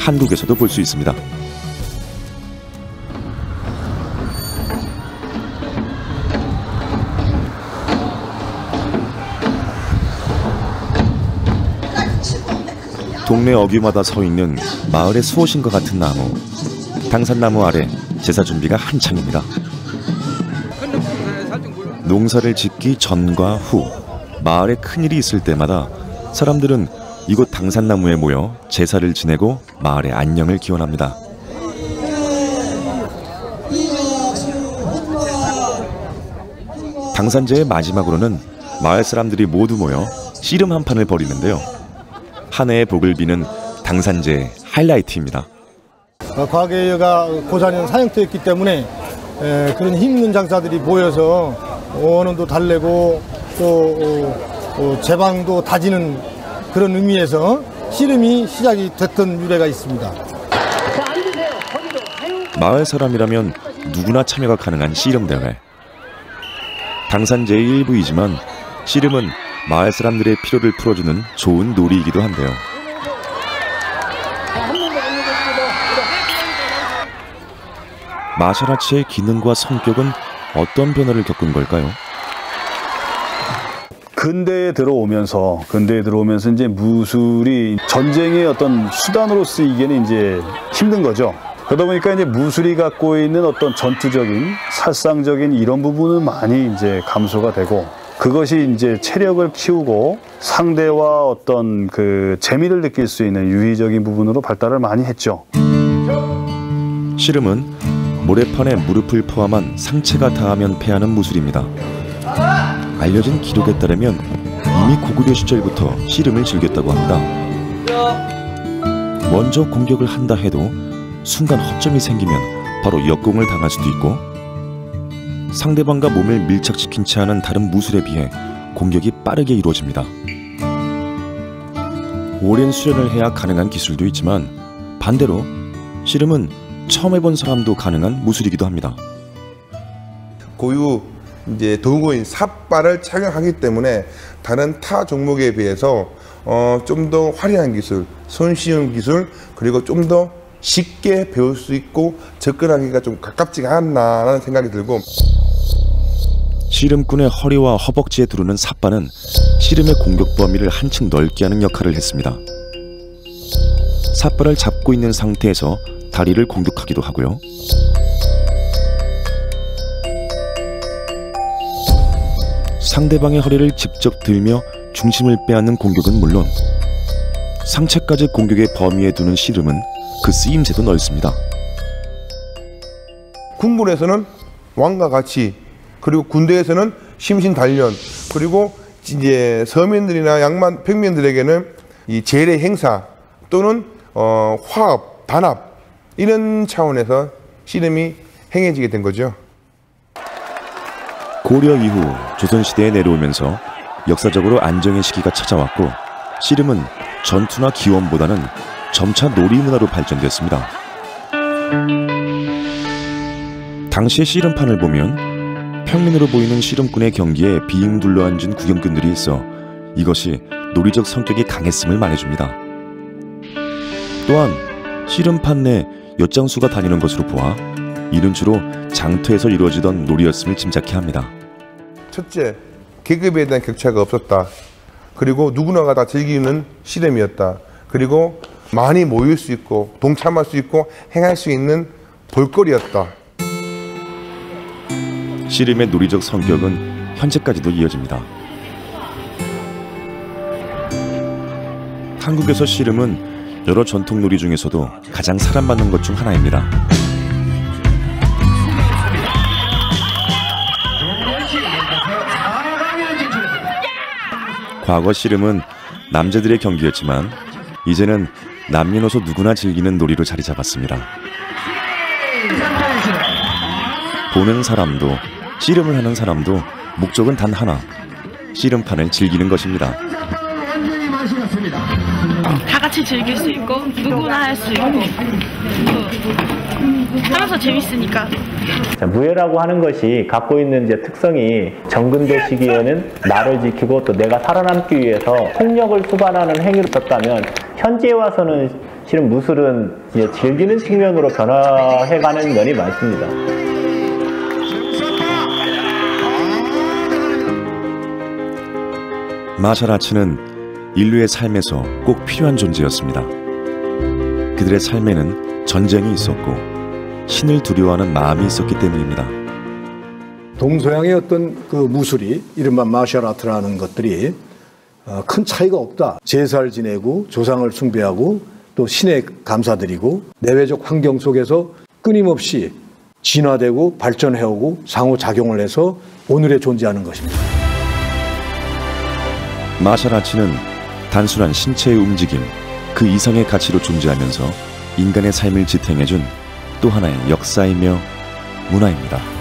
한국에서도 볼 수 있습니다. 동네 어귀마다 서 있는 마을의 수호신과 같은 나무. 당산나무 아래 제사 준비가 한창입니다. 농사를 짓기 전과 후 마을에 큰일이 있을 때마다 사람들은 이곳 당산나무에 모여 제사를 지내고 마을의 안녕을 기원합니다. 당산제의 마지막으로는 마을 사람들이 모두 모여 씨름 한 판을 벌이는데요. 한 해의 복을 비는 당산제의 하이라이트입니다. 과거에가 고사년 사형터였기 때문에 그런 힘있는 장사들이 모여서 원원도 달래고 또 제방도 다지는 그런 의미에서 씨름이 시작이 됐던 유래가 있습니다. 마을 사람이라면 누구나 참여가 가능한 씨름대회. 당산제의 일부이지만 씨름은 마을 사람들의 피로를 풀어주는 좋은 놀이이기도 한데요. 마샬아츠의 기능과 성격은 어떤 변화를 겪은 걸까요? 근대에 들어오면서 이제 무술이 전쟁의 어떤 수단으로 쓰이기에는 이제 힘든 거죠. 그러다 보니까 이제 무술이 갖고 있는 어떤 전투적인, 살상적인 이런 부분은 많이 이제 감소가 되고, 그것이 이제 체력을 키우고 상대와 어떤 그 재미를 느낄 수 있는 유의적인 부분으로 발달을 많이 했죠. 씨름은 모래판에 무릎을 포함한 상체가 닿으면 패하는 무술입니다. 알려진 기록에 따르면 이미 고구려 시절부터 씨름을 즐겼다고 합니다. 먼저 공격을 한다 해도 순간 허점이 생기면 바로 역공을 당할 수도 있고, 상대방과 몸을 밀착시킨 채 하는 다른 무술에 비해 공격이 빠르게 이루어집니다. 오랜 수련을 해야 가능한 기술도 있지만 반대로 씨름은 처음 해본 사람도 가능한 무술이기도 합니다. 고유 이제 도구인 삿발을 착용하기 때문에 다른 타 종목에 비해서 좀 더 화려한 기술, 손쉬운 기술, 그리고 좀 더 쉽게 배울 수 있고 접근하기가 좀 가깝지가 않나라는 생각이 들고, 씨름꾼의 허리와 허벅지에 두르는 삿발은 씨름의 공격 범위를 한층 넓게 하는 역할을 했습니다. 삿발을 잡고 있는 상태에서 다리를 공격하기도 하고요. 상대방의 허리를 직접 들며 중심을 빼앗는 공격은 물론 상체까지 공격의 범위에 두는 씨름은 그 쓰임새도 넓습니다. 궁궐에서는 왕과 같이, 그리고 군대에서는 심신단련, 그리고 이제 서민들이나 양만 평민들에게는 이 제례 행사 또는 화합, 단합 이런 차원에서 씨름이 행해지게 된 거죠. 고려 이후 조선시대에 내려오면서 역사적으로 안정의 시기가 찾아왔고, 씨름은 전투나 기원보다는 점차 놀이문화로 발전됐습니다. 당시의 씨름판을 보면 평민으로 보이는 씨름꾼의 경기에 빙 둘러앉은 구경꾼들이 있어 이것이 놀이적 성격이 강했음을 말해줍니다. 또한 씨름판 내 엿장수가 다니는 것으로 보아 이는 주로 장터에서 이루어지던 놀이였음을 짐작케 합니다. 첫째, 계급에 대한 격차가 없었다. 그리고 누구나가 다 즐기는 씨름이었다. 그리고 많이 모일 수 있고 동참할 수 있고 행할 수 있는 볼거리였다. 씨름의 놀이적 성격은 현재까지도 이어집니다. 한국에서 씨름은 여러 전통 놀이 중에서도 가장 사랑받는 것 중 하나입니다. 과거 씨름은 남자들의 경기였지만 이제는 남녀노소 누구나 즐기는 놀이로 자리 잡았습니다. 보는 사람도 씨름을 하는 사람도 목적은 단 하나, 씨름판을 즐기는 것입니다. 다 같이 즐길 수 있고 누구나 할 수 있고 하면서 재밌으니까. 자, 무예라고 하는 것이 갖고 있는 이제 특성이 정근대 시기에는 나를 지키고 또 내가 살아남기 위해서 폭력을 수반하는 행위를 썼다면, 현재에 와서는 실은 무술은 이제 즐기는 측면으로 변화해가는 면이 많습니다. 마샬아츠는 인류의 삶에서 꼭 필요한 존재였습니다. 그들의 삶에는 전쟁이 있었고 신을 두려워하는 마음이 있었기 때문입니다. 동서양의 어떤 그 무술이 이른바 마셜 아트라는 것들이 큰 차이가 없다. 제사를 지내고 조상을 숭배하고 또 신에 감사드리고 내외적 환경 속에서 끊임없이 진화되고 발전해오고 상호작용을 해서 오늘에 존재하는 것입니다. 마샬아츠는 단순한 신체의 움직임, 그 이상의 가치로 존재하면서 인간의 삶을 지탱해준 또 하나의 역사이며 문화입니다.